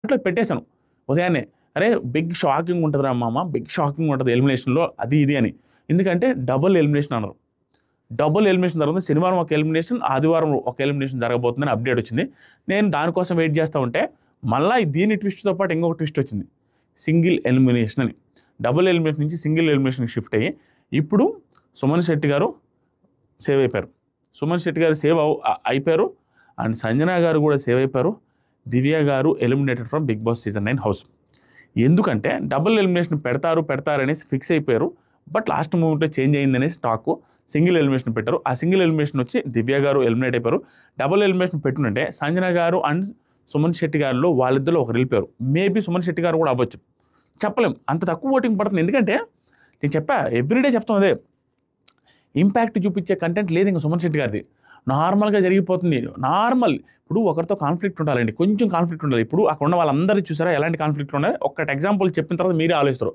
దాంట్లో పెట్టేశాను ఉదయాన్నే. అరే బిగ్ షాకింగ్ ఉంటదిరా మామ, బిగ్ షాకింగ్ ఉంటది ఎలిమినేషన్‌లో అది ఇది అని. ఎందుకంటే డబుల్ ఎలిమినేషన్ అన్నారు. డబుల్ ఎలిమినేషన్ జరుగుతుంది. శనివారం ఒక ఎలిమినేషన్, ఆదివారం ఒక ఎలిమినేషన్ జరగబోతుందని అప్డేట్ వచ్చింది. నేను దానికోసం వెయిట్ చేస్తా ఉంటే మళ్ళా దీని ట్విస్ట్‌తో పాటు ఇంకొక ట్విస్ట్ వచ్చింది. సింగిల్ ఎలిమినేషన్ అని. డబుల్ ఎలిమినేషన్ నుంచి సింగిల్ ఎలిమినేషన్‌కి షిఫ్ట్ అయ్యి ఇప్పుడు సుమన్ శెట్టి గారు సేవ్ అయిపోయారు. సుమన్ శెట్టి గారు అయిపోయారు. అండ్ సంజన గారు కూడా సేవ్ అయిపోయారు. దివ్య గారు eliminated from Bigg Boss season 9 house. ఎందుకంటే డబుల్ ఎలిమినేషన్ పెడతారనేసి ఫిక్స్ అయిపోయారు. బట్ లాస్ట్ మూమెంట్‌లో చేంజ్ అయిందనేసి టాకు. సింగిల్ ఎలిమినేషన్ పెట్టారు. ఆ సింగిల్ ఎలిమినేషన్ వచ్చి దివ్య గారు ఎలిమినేట్ అయిపోయారు. డబుల్ ఎలిమినేషన్ పెట్టుంటే సంజన గారు అండ్ సుమన్ శెట్టి గారిలో వాళ్ళిద్దరిలో ఒకరు వెళ్ళిపోయారు. మేబీ సుమన్ శెట్టి గారు కూడా అవ్వచ్చు. చెప్పలేం. అంత తక్కువ ఓటింగ్ పడుతుంది. ఎందుకంటే నేను చెప్పా, ఎవ్రీడే చెప్తాం అదే. ఇంపాక్ట్ చూపించే కంటెంట్ లేదు ఇంక సుమన్ శెట్టి గారిది. నార్మల్‌గా జరిగిపోతుంది. నార్మల్. ఇప్పుడు ఒకరితో కాన్ఫ్లిక్ట్ ఉండాలండి. కొంచెం కాన్ఫ్లిక్ట్ ఉండాలి. ఇప్పుడు అక్కడ ఉన్న వాళ్ళందరిది చూసారా ఎలాంటి కాన్ఫ్లిక్ట్‌లు ఉన్నాయి. ఒక్కటి ఎగ్జాంపుల్ చెప్పిన తర్వాత మీరే ఆలోచిస్తారు.